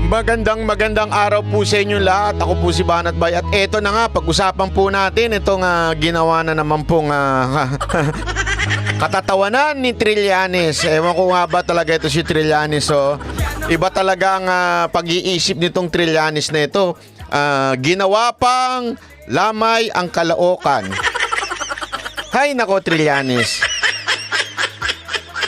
Magandang araw po sa inyo lahat. Ako po si Banat Bay at eto na nga, pag-usapan po natin itong ginawa na naman pong katatawanan ni Trillanes. Ewan ko nga ba talaga ito si Trillanes. Iba talaga ang pag-iisip nitong Trillanes na ito. Ginawa pang lamay ang Caloocan. Hay nako Trillanes.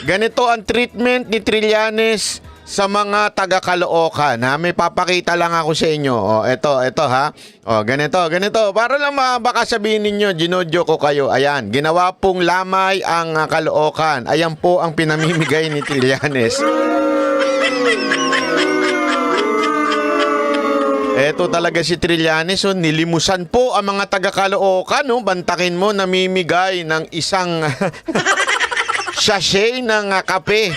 Ganito ang treatment ni Trillanes sa mga taga Caloocan, ha? May papakita lang ako sa inyo. Ito ha. Ganito. Para lang baka sabihin ninyo, ginodyo ko kayo. Ayan, ginawa pong lamay ang Caloocan. Ayan po ang pinamimigay ni Trillanes. Eto talaga si Trillanes, nilimusan po ang mga taga Caloocan, bantakin mo, namimigay ng isang sachet ng kape.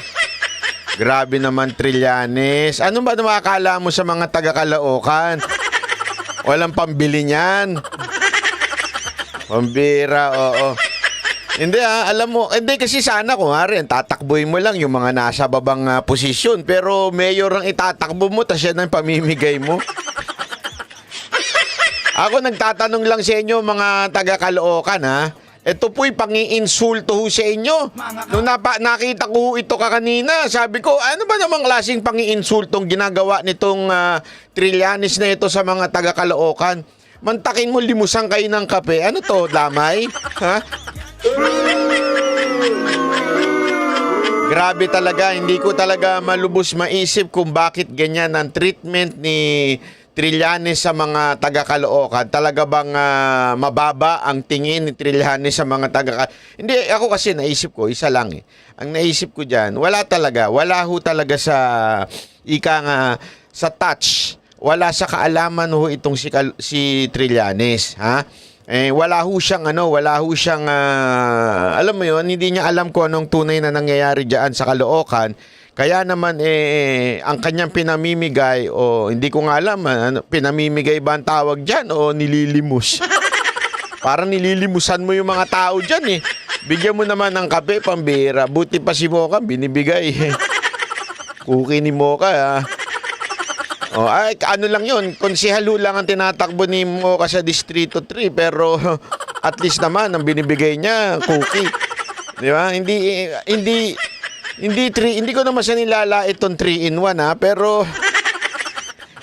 Grabe naman Trillanes. Ano ba nakakala mo sa mga taga Caloocan? Walang pambili niyan. Pambira, oo. Hindi alam mo, hindi kasi sana kung rin, tatakboy mo lang yung mga nasa babang posisyon. Pero mayor ang itatakbo mo, tas yan ang pamimigay mo. Ako nagtatanong lang sa inyo mga taga Caloocan, ha? Ito po'y pangiinsulto ho sa inyo. Nung nakita ko ito kanina, sabi ko, ano ba namang klaseng pangiinsultong ginagawa nitong Trillanes na ito sa mga taga Caloocan? Mantakin mo, limusan kayo ng kape. Ano to, lamay? Ha? Grabe talaga, hindi ko talaga malubos maisip kung bakit ganyan ang treatment ni Trillanes sa mga taga Caloocan. Talaga bang mababa ang tingin ni Trillanes sa mga taga Hindi, ako kasi naisip ko, isa lang eh. Ang naisip ko dyan, wala ho talaga sa sa touch. Wala sa kaalaman ho itong si Trillanes, ha? Wala ho siyang alam mo yun, hindi niya alam kung anong tunay na nangyayari diyan sa Caloocan. Kaya naman ang kanyang pinamimigay hindi ko nga alam, pinamimigay ba ang tawag diyan o nililimus? Parang nililimusan mo yung mga tao diyan eh. Bigyan mo naman ng kape, pambira. Buti pa si Mocha binibigay. Cookie ni Mocha. Ano lang yun, konsehalo lang ang tinatakbo ni Mocha sa Distrito 3, pero at least naman ang binibigay niya cookie. Di ba? Hindi ko naman siya nilala itong 3-in-1 ha, pero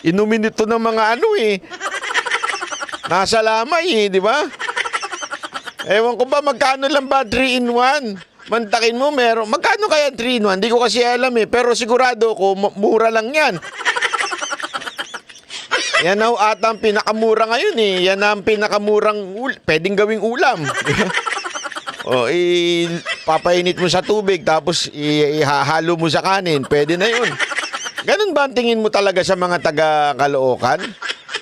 inumin ito ng mga nasa lamay di ba? Ewan ko ba magkano lang ba 3-in-1? Mantakin mo magkano kaya 3-in-1? Hindi ko kasi alam pero sigurado ko mura lang yan. Yan ata ang pinakamura ngayon yan ang pinakamurang pwedeng gawing ulam. Papainit mo sa tubig tapos ihahalo mo sa kanin. Pwede na yun. Ganun ba ang tingin mo talaga sa mga taga Caloocan?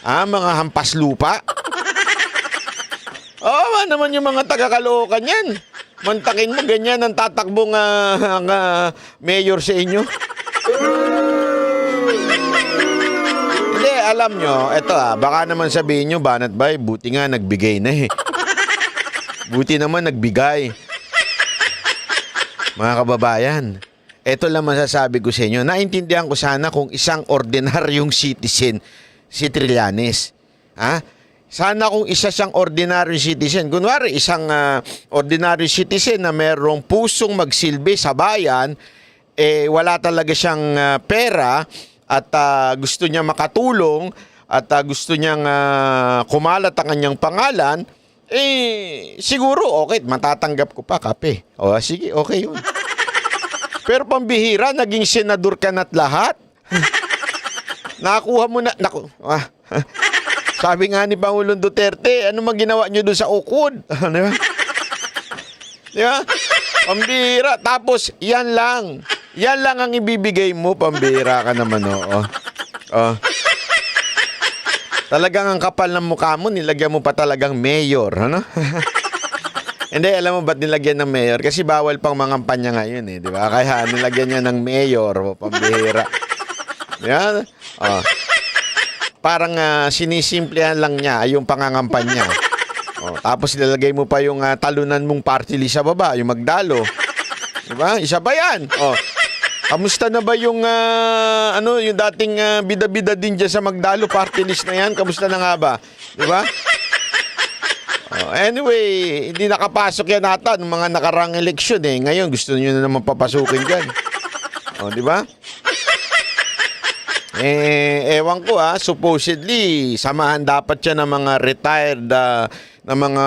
Mga hampas lupa? Oo naman yung mga taga Caloocan yan. Mantakin mo, ganyan ang tatakbong mayor sa inyo. Hindi, alam nyo, eto baka naman sabihin nyo, Banat Bay, buti nga nagbigay na Buti naman nagbigay. Mga kababayan, eto lang masasabi ko sa inyo. Naintindihan ko sana kung isang ordinaryong citizen si Trillanes. Sana kung isa siyang ordinary citizen. Kunwari, isang ordinary citizen na merong pusong magsilbi sa bayan, wala talaga siyang pera at gusto niya makatulong at gusto niyang kumalat ang kanyang pangalan, siguro, okay, matatanggap ko pa kape. Sige, okay yun. Pero pambihira, naging senador ka na't lahat. Nakakuha mo na, sabi nga ni Pangulong Duterte, ano mang ginawa nyo doon sa ukod? Di ba? Pambihira. Tapos, yan lang ang ibibigay mo, pambihira ka naman, Talagang ang kapal ng mukha mo, nilagyan mo pa talagang mayor, Hindi, alam mo ba't nilagyan ng mayor? Kasi bawal pang mangampanya ngayon, di ba? Kaya nilagyan niya ng mayor, pambihira. Yan. Parang sinisimplihan lang niya yung pangangampanya. Tapos nilagay mo pa yung talunan mong party list sa baba, yung magdalo. Di ba? Isa ba yan? Kamusta na ba yung yung dating bida-bida din dyan sa Magdalo party list na yan? Kamusta na nga ba? Di ba? Oh, anyway, hindi nakapasok yan ata ng mga nakarang eleksyon eh. Ngayon gusto niyo na naman papasukin dyan. Oh, di ba? Ewan ko supposedly samahan dapat siya ng mga retired na mga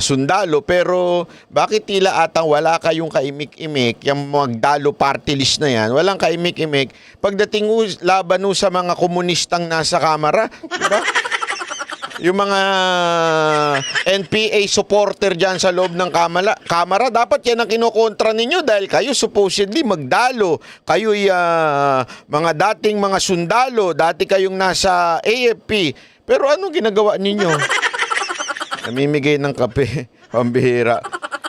sundalo, pero bakit tila atang wala kayong kaimik-imik yung Magdalo party list na yan? Walang kaimik-imik pagdating laban sa mga komunistang nasa kamara, di ba? Yung mga NPA supporter dyan sa loob ng kamara, dapat yan ang kinokontra ninyo dahil kayo supposedly Magdalo. Kayo'y mga dating mga sundalo, dati kayong nasa AFP. Pero anong ginagawa ninyo? Namimigay ng kape, pambihira.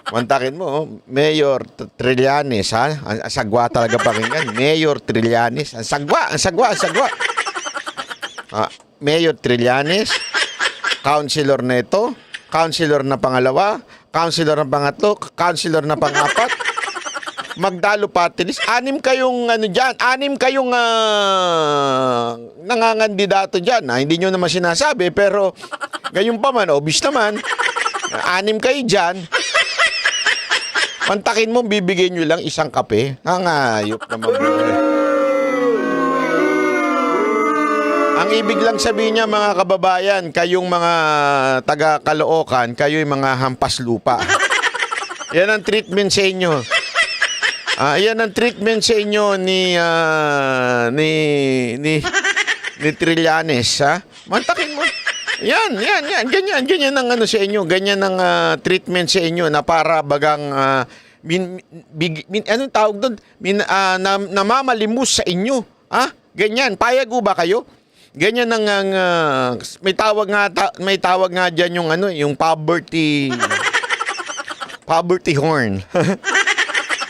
Mantakin mo, Mayor Trillanes, ha? Ang sagwa talaga pakinggan. Mayor Trillanes. Ang sagwa. Mayor Trillanes. Councilor na ito, councilor na pangalawa, councilor na pangatlo, councilor na pangapat. Magdalo party list. 6 kayong nangangandidato dyan. Hindi nyo naman sinasabi, pero gayon pa man, obvious naman. 6 kayo dyan. Pantakin mo, bibigyan nyo lang isang kape. Ayop naman. Ang ibig lang sabihin niya, mga kababayan, kayong mga taga Caloocan, kayo'y mga hampas lupa. Yan ang treatment sa inyo. Yan ang treatment sa inyo ni Trillanes, ha? Mantakin mo. Yan. Ganyan ang sa inyo. Ganyan ang treatment sa inyo na para bagang anong tawag doon? Namamalimos sa inyo. Ganyan. Payag ba kayo? Ganyan ang may tawag nga diyan yung yung poverty horn.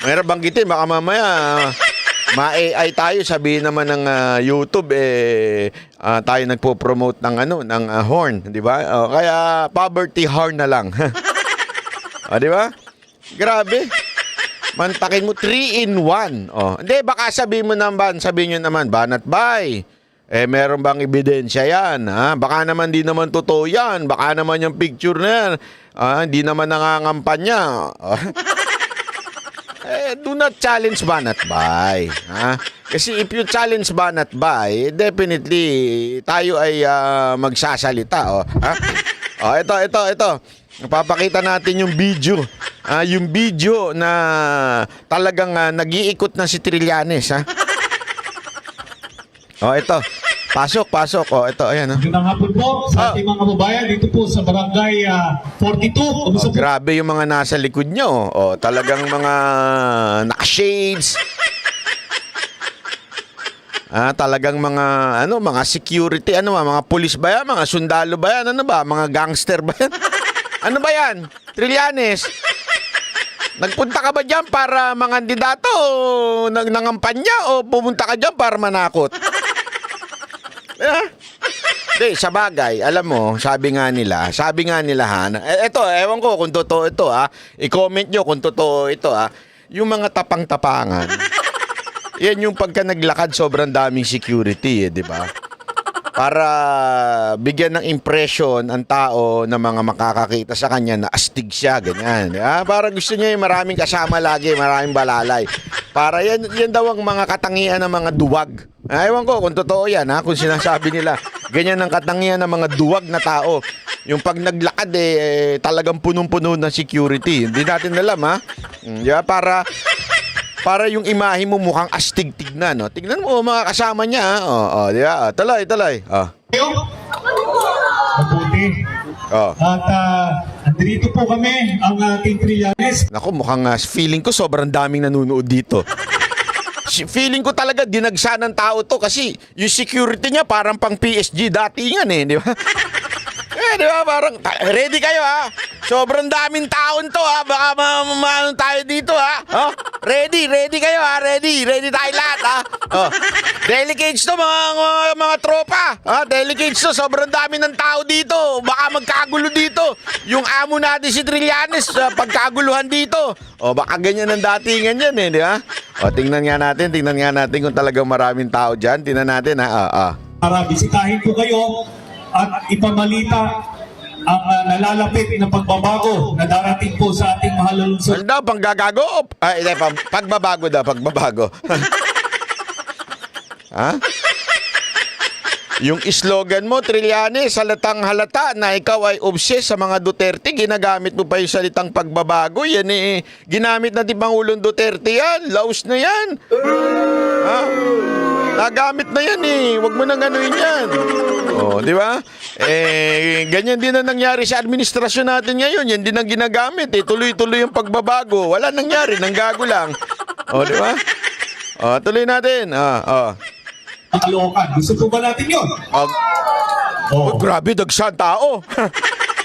Mayroon banggitin baka mamaya ma-AI tayo, sabihin naman ng YouTube tayo nagpo-promote ng horn, di ba? Kaya poverty horn na lang. Di ba? Grabe. Mantakin mo 3 in 1. Hindi baka sabihin nyo naman banat bay. Meron bang ebidensya yan? Baka naman di naman totoo yan. Baka naman yung picture na yan. Hindi naman nangangampanya. Do not challenge Banat Bay. Kasi if you challenge Banat Bay, definitely tayo ay magsasalita. Ito. Papakita natin yung video. Yung video na talagang nag-iikot na si Trillanes. Ito. Pasok. Ito, ayan. Magandang hapon po sa ating mga kababayan dito po sa Barangay 42. Grabe yung mga nasa likod nyo. Talagang mga naka-shades. Talagang mga security, mga police ba yan? Mga sundalo ba yan? Mga gangster ba yan? Ano ba yan? Trillanes? Nagpunta ka ba dyan para mangandidato o nangampanya o pumunta ka dyan para manakot? Hindi, sa bagay, alam mo, sabi nga nila, ewan ko kung totoo ito, i-comment nyo kung totoo ito, yung mga tapang-tapangan, yan yung pagka naglakad sobrang daming security, di ba? Para bigyan ng impression ang tao na mga makakakita sa kanya na astig siya, ganyan. Para gusto niya yung maraming kasama lagi, maraming balalay. Para yan daw ang mga katangian ng mga duwag. Ewan ko kung totoo yan, kung sinasabi nila. Ganyan ang katangian ng mga duwag na tao. Yung pag naglakad talagang punong-puno ng security. Hindi natin alam, para yung imahe mo mukhang astig tignan, no? Tignan mo mga kasama niya, di ba? Talay. Mabuti. At andito po kami, ang ating Trillanes. Naku, mukhang feeling ko sobrang daming nanonood dito. Feeling ko talaga dinagsa ng tao to kasi yung security niya parang pang PSG dati yan, di ba? Di ba? Parang, ready kayo ha? Sobrang daming taon to ha? Baka maano tayo dito ha? Oh, ready kayo ha? Ready tayo lahat ha? Oh, delicates to mga tropa. Ha? Delicates to, sobrang dami ng tao dito. Baka magkagulo dito. Yung amo natin si Trillanes, pagkaguluhan dito. O baka ganyan ang datingan yan di ba? O tingnan nga natin kung talagang maraming tao dyan. Tingnan natin ha. Para bisitahin po kayo at ipamalita ang nalalapit na pagbabago na darating po sa ating mahal na lungsod. Ano daw, panggagago? Pagbabago daw, pagbabago. Ha? Yung slogan mo, Trillanes, halatang halata na ikaw ay obsessed sa mga Duterte, ginamit mo pa yung salitang pagbabago. Yan ginamit natin Pangulong Duterte yan. Laos na yan. Ha? Nagamit na yan Huwag mo nang ganuin yan. Oh, di ba? Ganyan din ang nangyari sa administrasyon natin ngayon. Yan din ang ginagamit Tuloy-tuloy yung pagbabago. Wala nangyari, nanggago lang. Oh, di ba? Oh, tuloy natin. Caloocan. Gusto po ba natin yun? Oh, grabe, dagsan tao.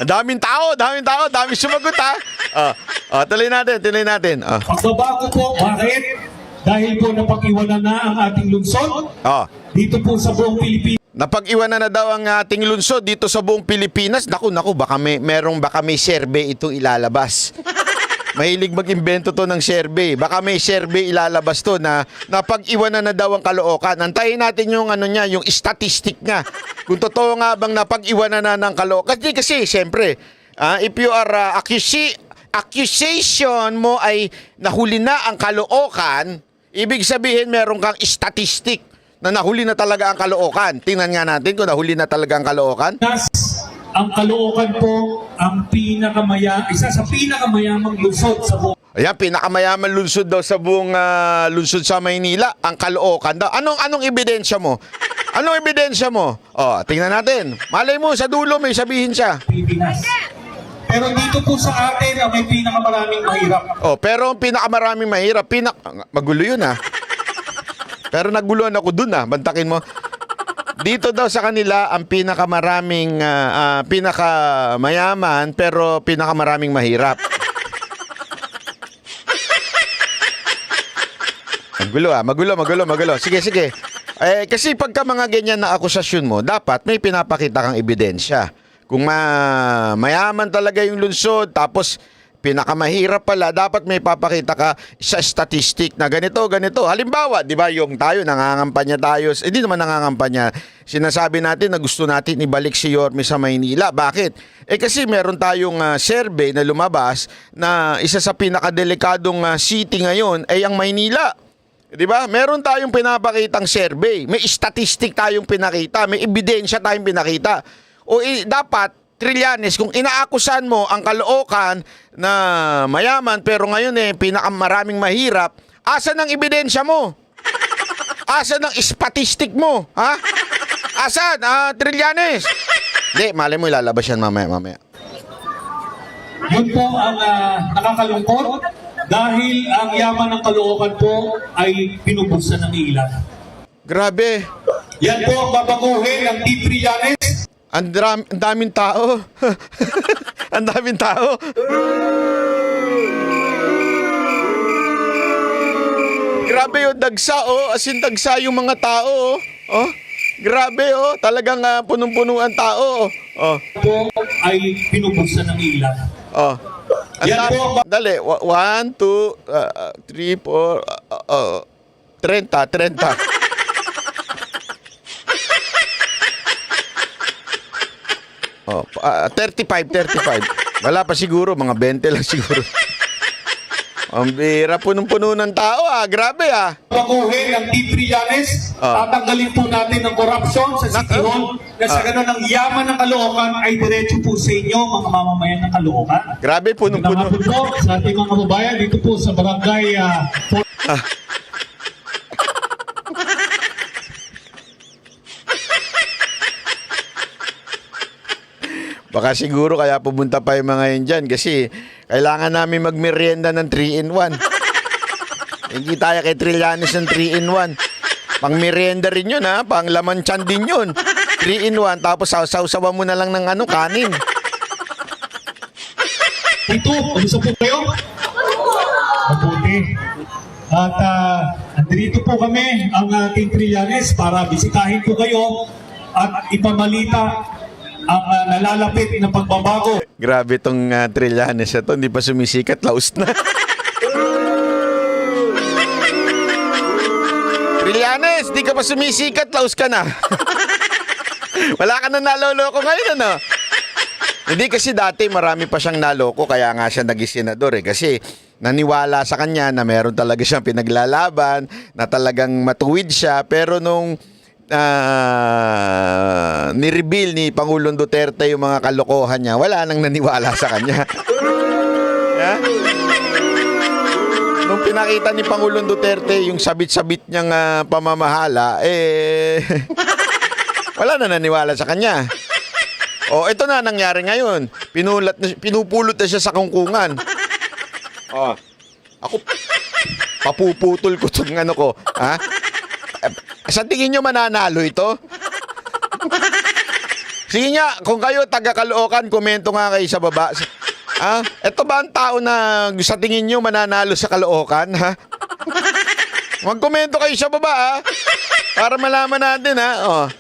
Ang daming tao, daming sumagot ha. Tuloy natin. Pagbabago po, bakit? Dahil po napag-iwanan na ang ating lungsod dito po sa buong Pilipinas. Napag-iwanan na daw ang ating lungsod dito sa buong Pilipinas. Naku, baka may survey itong ilalabas. Mahilig mag-imbento to ng survey. Baka may survey ilalabas to na napag-iwanan na daw ang Caloocan. Antayin natin yung yung statistic nga. Kung totoo nga bang napag-iwanan na ng Caloocan. Kasi siyempre, if you are accusation mo ay nahuli na ang Caloocan, ibig sabihin meron kang statistic na nahuli na talaga ang Caloocan. Tingnan nga natin kung nahuli na talaga ang Caloocan. Ang Caloocan po ang isa sa pinakamayamang lungsod sa buong. Ayan, pinakamayaman lungsod daw sa buong lungsod sa Maynila, ang Caloocan daw. Anong ebidensya mo? Anong ebidensya mo? Tingnan natin. Malay mo, sa dulo may sabihin siya. Pilipinas. Pero dito po sa atin ang may pinakamaraming mahirap. Pero ang pinakamaraming mahirap, magulo yun Pero naguluhan ako dun bantakin mo. Dito daw sa kanila ang pinakamaraming pinakamayaman pero pinakamaraming mahirap. Magulo. Sige. Kasi pagka mga ganyan na akusasyon mo, dapat may pinapakita kang ebidensya. Kung mayaman talaga yung lungsod, tapos pinakamahirap pala, dapat may papakita ka sa statistic na ganito. Halimbawa, di ba, yung tayo, nangangampanya tayo. Hindi naman nangangampanya. Sinasabi natin na gusto natin ibalik si Yorme sa Maynila. Bakit? Kasi meron tayong survey na lumabas na isa sa pinakadelikadong city ngayon ay ang Maynila. Di ba? Meron tayong pinapakitang survey. May statistic tayong pinakita. May ebidensya tayong pinakita. Dapat, Trillanes, kung inaakusan mo ang Caloocan na mayaman pero ngayon pinakamaraming mahirap, asan ang ebidensya mo? Asan ang statistic mo? Ha? Asan? Trillanes? Hindi, malay mo ilalabas yan mamaya. Yun po ang nakakalungkot dahil ang yaman ng Caloocan po ay pinubuksan ng ilan. Grabe. Yan po ang babaguhin ng Team Trillanes. Ang daming tao. Ang daming tao. Grabe dagsa as in dagsa yung mga tao Grabe talagang punong-puno ang tao Po ay pinubuksan ng ilan. Yan po. Dali, 1, 2, 3, 4, 30. 35. Wala pa siguro, mga 20 lang siguro. Ang bira, punong-puno ng tao grabe Baguhin ng Team Trillanes, tatanggalin po natin ang corruption sa City Hall na sa ganun ang yaman ng Caloocan ay diretso po sa inyo, mga mamamayan ng Caloocan. Grabe, punong-puno. Magandang hapon po sa ating mga kababayan dito po sa barangay Baka siguro kaya pumunta pa yung mga yun dyan kasi kailangan namin magmerienda ng 3-in-1. Hindi tayo kay Trillanes ng 3-in-1. Pang merienda rin yun, ha? Pang laman tiyan din yun. 3 in 1, tapos sausawan mo na lang ng kanin. Dito, kamusta po kayo? Mabuti. At andito po kami, ang Team Trillanes, para bisitahin po kayo at ipamalita ang nalalapit na pagbabago. Grabe tong Trillanes na to, hindi pa sumisikat, laos na. Trillanes, di ka pa sumisikat, laos ka na. Wala ka na naloloko ngayon, ano? Hindi, kasi dati marami pa siyang naloko, kaya nga siya naging senador eh. Kasi naniwala sa kanya na meron talaga siyang pinaglalaban, na talagang matuwid siya. Pero nung nireveal ni Pangulong Duterte yung mga kalokohan niya, wala nang naniwala sa kanya. Yeah? Nung pinakita ni Pangulong Duterte yung sabit-sabit niyang pamamahala, wala na naniwala sa kanya. O, ito na nangyari ngayon. Pinupulot na siya sa kungkungan. O, ako, papuputol ko itong ano ko. Ha? Sa tingin nyo mananalo ito? Sige nga, kung kayo taga-Caloocan, komento nga kayo sa baba. Ha? Ito ba ang tao na sa tingin nyo mananalo sa Caloocan? Ha? Mag-komento kayo sa baba, ha? Para malaman natin, ha? O.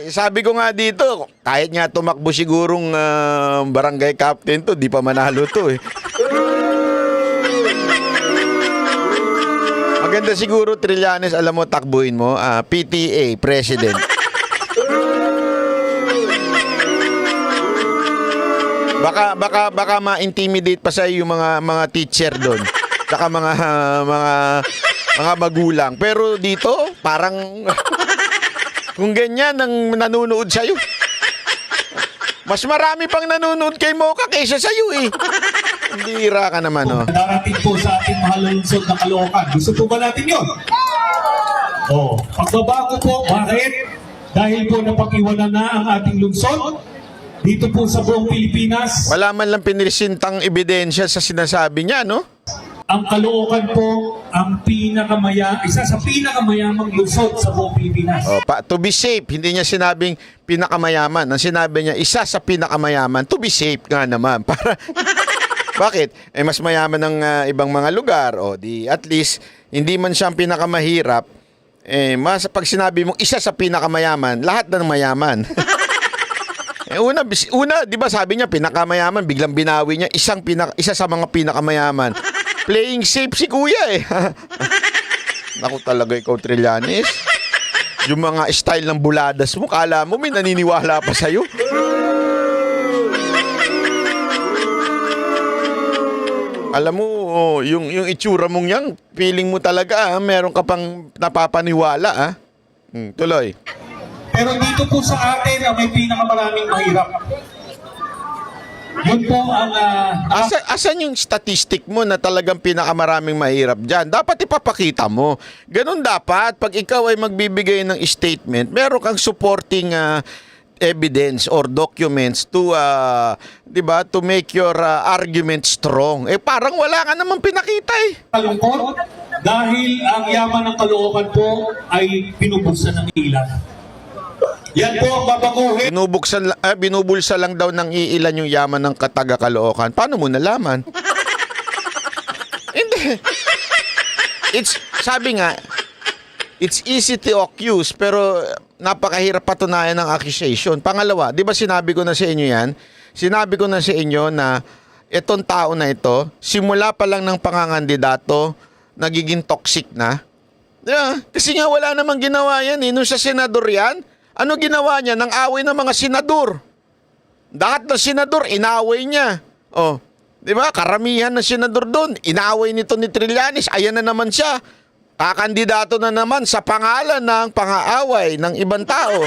Sabi ko nga dito, kahit nga tumakbo sigurong barangay captain to, di pa manalo to eh. Maganda siguro, Trillanes, alam mo, takbuhin mo, PTA, President. Baka ma-intimidate pa sa yung mga teacher doon. Saka mga magulang. Pero dito, parang kung ganyan ang nanonood sa'yo. Mas marami pang nanonood kay Mocha kaysa sa'yo eh. Bira ka naman, oh. Darating po sa ating mahal na lungsod na Caloocan. Gusto po ba natin yun? Oh, pagbabago po, bakit? Dahil po napag-iwanan na ang ating lungsod dito po sa buong Pilipinas. Wala man lang pinirisintang ebidensya sa sinasabi niya, no? Ang Caloocan po ang isa sa pinakamayamang lungsod sa buong Pilipinas. Oh, to be safe, hindi niya sinabing pinakamayaman. Ang sinabi niya, isa sa pinakamayaman. To be safe nga naman. Para bakit? Mas mayaman ng ibang mga lugar. O, di at least, hindi man siyang pinakamahirap. Mas pag sinabi mong isa sa pinakamayaman, lahat na ng mayaman. Una, di ba sabi niya, pinakamayaman, biglang binawi niya, isa sa mga pinakamayaman. Playing safe si kuya eh. Naku talaga ikaw, Trillanes. Yung mga style ng buladas mo, kala mo may naniniwala pa sa'yo. Alam mo, yung itsura mong yan, feeling mo talaga, meron ka pang napapaniwala. Tuloy. Pero dito po sa atin ang may pinakamaraming mahirap. Yun po ang... Asan yung statistic mo na talagang pinakamaraming mahirap dyan? Dapat ipapakita mo. Ganun dapat. Pag ikaw ay magbibigay ng statement, meron kang supporting evidence or documents to, di ba, to make your argument strong. Parang wala ka namang pinakita eh. Kalungkot dahil ang yaman ng Caloocan po ay pinubuksan ng ilan. Yan po ang babaguhin. Binubulsa lang daw ng iilan yung yaman ng taga-Caloocan. Paano mo nalaman? Hindi. Sabi nga, it's easy to accuse, pero napakahirap patunayan ng accusation. Pangalawa, di ba sinabi ko na sa inyo yan? Sinabi ko na sa inyo na itong tao na ito, simula pa lang ng pangangandidato, nagiging toxic na. Diba? Kasi nga wala namang ginawa yan eh. Nung sa senador yan, ano ginawa niya? Nang away ng mga senador. Lahat ng senador, inaway niya. Oh, di ba? Karamihan ng senador doon, inaway nito ni Trillanes. Ayan na naman siya. Kakandidato na naman sa pangalan ng pang-aaway ng ibang tao.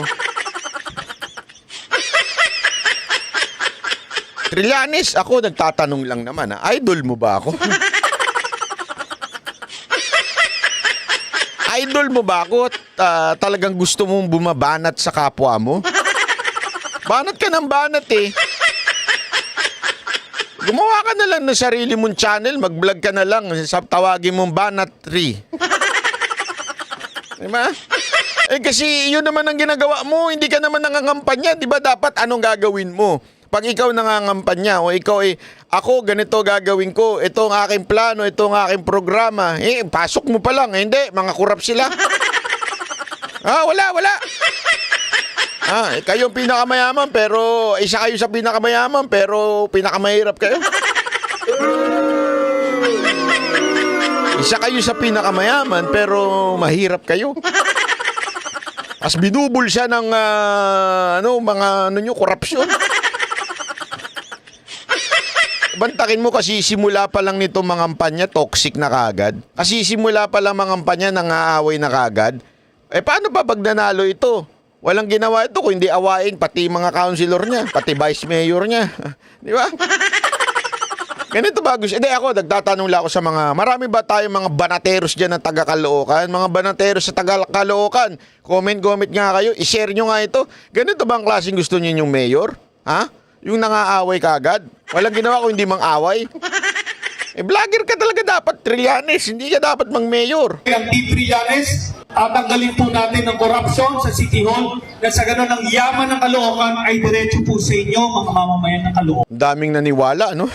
Trillanes, ako nagtatanong lang naman, idol mo ba ako? Idol mo ba ako? Talagang gusto mong bumabanat sa kapwa mo? Banat ka ng banat eh. Gumawa ka na lang ng sarili mong channel, mag-vlog ka na lang, tawagin mong Banat 3. Diba? Kasi yun naman ang ginagawa mo, hindi ka naman nangangampanya, di ba? Dapat anong gagawin mo? Pag ikaw nangangampanya o ikaw ako ganito gagawin ko, ito ang aking plano, ito ang aking programa, pasok mo pa lang, hindi, mga kurap sila. Wala. Kayong pinakamayaman pero isa kayo sa pinakamayaman pero pinakamahirap kayo. Isa kayo sa pinakamayaman pero mahirap kayo. As binubul siya ng korupsyon. Bantakin mo kasi simula pa lang nito mga kampanya, toxic na kagad. Kasi simula pa lang mga kampanya, nangaaway na kagad. Paano pa pag nanalo ito? Walang ginawa ito kung hindi awain pati mga councilor niya, pati vice mayor niya. Di ba? Ganito ba gusto? Hindi ako, nagtatanong lang ako sa marami ba tayong mga banateros dyan ng taga-Caloocan? Mga banateros sa taga-Caloocan, comment nga kayo, i-share nyo nga ito. Ganito ba ang klaseng gusto niyo yung mayor? Ha? Yung nangaaway kagad? Walang ginawa kung hindi mang-away? Vlogger ka talaga dapat, Trillanes. Hindi ka dapat mang-mayor. Ang Team Trillanes, tatanggalin po natin ng corruption sa City Hall na sa ganun ang yaman ng Caloocan ay diretso po sa inyo, mga mamamayan ng Caloocan. Daming naniwala, no?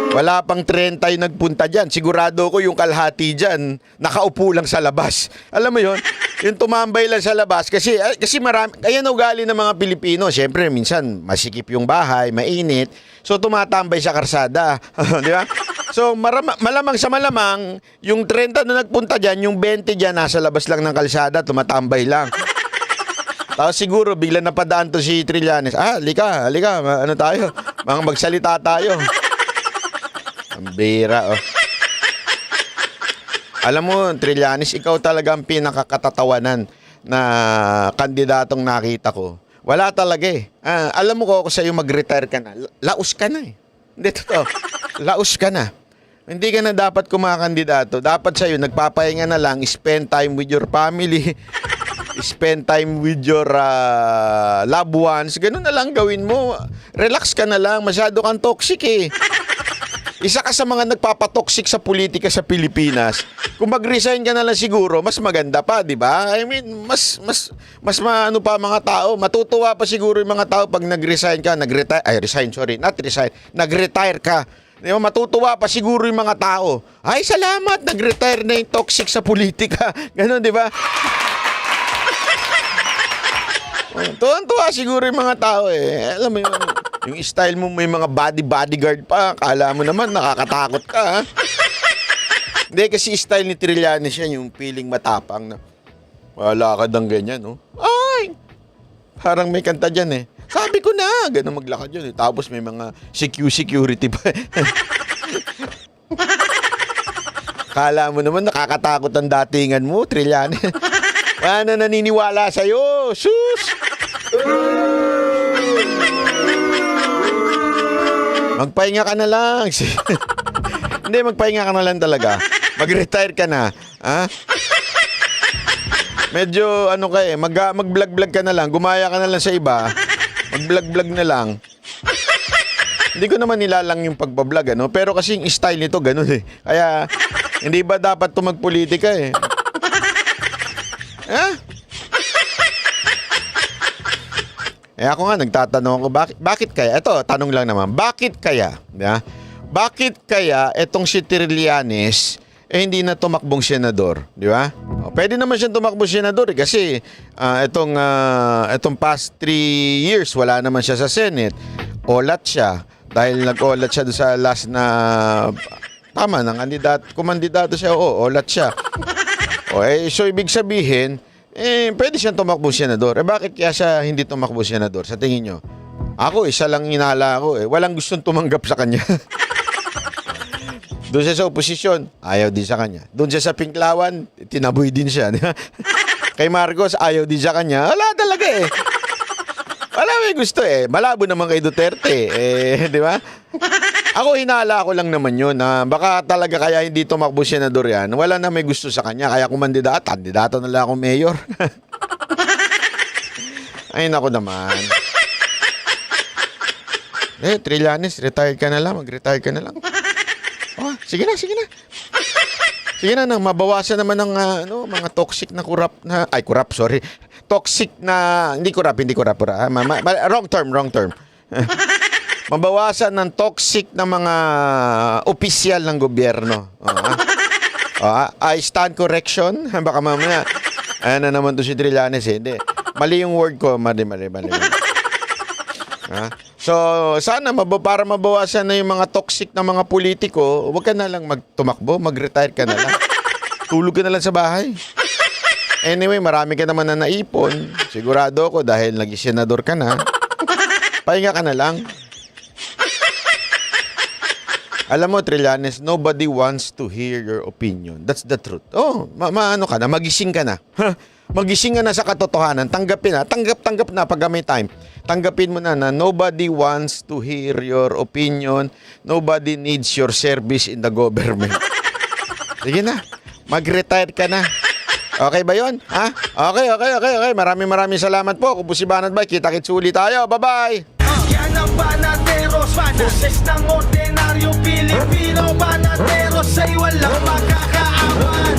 Wala pang 30 yung nagpunta dyan. Sigurado ko yung kalahati dyan, nakaupo lang sa labas. Alam mo yon, yung tumambay lang sa labas. Kasi marami, kaya ugali ng mga Pilipino. Siyempre, minsan masikip yung bahay, mainit. So, tumatambay sa karsada. Di ba? So, malamang sa malamang, yung 30 na nagpunta dyan, yung 20 dyan, nasa labas lang ng kalsada, tumatambay lang. Tapos siguro, bigla napadaan to si Trillanes. Halika, ano tayo? Mga magsalita tayo. Ang bira, oh. Alam mo, Trillanes, ikaw talaga ang pinakakatatawanan na kandidatong nakita ko. Wala talaga eh. Alam mo ko ako sa'yo mag-retire ka na. Laos ka na eh. Hindi, totoo. Laos ka na. Hindi ka na dapat kumakandidato. Dapat sa'yo, nagpapahinga na lang, spend time with your family, spend time with your loved ones. Ganun na lang gawin mo. Relax ka na lang. Masyado kang toxic eh. Isa ka sa mga nagpapatoxic sa politika sa Pilipinas. Kung mag-resign ka na lang siguro, mas maganda pa, di ba? I mean, mas maano pa mga tao. Matutuwa pa siguro yung mga tao pag nag-resign ka. Nag-retire ka. Di ba? Matutuwa pa siguro yung mga tao. Ay, salamat, nag-retire na yung toxic sa politika. Ganon, di ba? Tuwan-tuwa siguro yung mga tao eh. Alam mo yung style mo may mga bodyguard pa. Kala mo naman nakakatakot ka, ha? Hindi, kasi style ni Trillanes yan, yung feeling matapang na wala ka dang ganyan, no? Ay! Parang may kanta dyan eh. Sabi ko na, ganun maglakad yun eh. Tapos may mga security pa. Kala mo naman nakakatakot ang datingan mo, Trillanes. Wala na naniniwala sa'yo. Sus! Magpahinga ka na lang. Hindi, magpahinga ka na lang talaga. Mag-retire ka na. Ha? Medyo, mag-vlog-vlog ka na lang. Gumaya ka na lang sa iba. Mag-vlog-vlog na lang. Hindi ko naman nilalang yung pagbablog, ano? Pero kasi yung style nito, ganun eh. Kaya, hindi ba dapat ito magpolitika eh? Ha? Ako nga, nagtatanong ako, bakit kaya? Ito, tanong lang naman, bakit kaya? Yeah? Bakit kaya itong si Trillanes hindi na tumakbong senador? Di ba? Pwede naman siyang tumakbong senador kasi itong past 3 years, wala naman siya sa Senate. Olat siya. Dahil nag-olat siya sa last na kumandidato siya, olat siya. So ibig sabihin, pwede siyang tumakbo senador. Bakit kaya siya hindi tumakbo senador? Sa tingin nyo? Ako, isa lang inala ko. Walang gustong tumanggap sa kanya. Doon siya sa oposisyon, ayaw din sa kanya. Doon siya sa Pinklawan, tinaboy din siya. Kay Marcos, ayaw din sa kanya. Wala talaga eh. Wala may gusto eh. Malabo naman kay Duterte. Di ba? Ako, hinala ko lang naman yun. Baka talaga kaya hindi tumakbo senador yan. Wala na may gusto sa kanya. Kaya kung kandidato na lang akong mayor. Ay, naku naman. Trillanes, retire ka na lang. Mag-retire ka na lang. Oh, sige na, sige na. Sige na, nang mabawasan naman ng mga toxic na sorry. Toxic na, hindi corrupt. Wrong term. Mabawasan ng toxic na mga opisyal ng gobyerno. I stand correction. Baka mamaya, na naman to si Trillanes eh. Hindi. Mali yung word ko. Mali. So, sana para mabawasan na yung mga toxic na mga politiko, huwag ka na lang magtumakbo, mag-retire ka na lang. Tulog ka na lang sa bahay. Anyway, marami ka naman na naipon. Sigurado ko dahil naging senador ka na. Pahinga ka na lang. Alam mo, Trillanes, nobody wants to hear your opinion. That's the truth. Oh, maano ka na, magising ka na. Magising ka na sa katotohanan. Tanggapin na. Tanggap na pag may time. Tanggapin mo na nobody wants to hear your opinion. Nobody needs your service in the government. Sige na. Mag-retire ka na. Okay ba yun? Ha? Okay. Maraming salamat po. Kung po si Banat Bay, kita-kits ulit tayo. Bye-bye! Yan ang Banateros, boses ng ordinaryo Pilipino. Banateros ay walang makakaawan.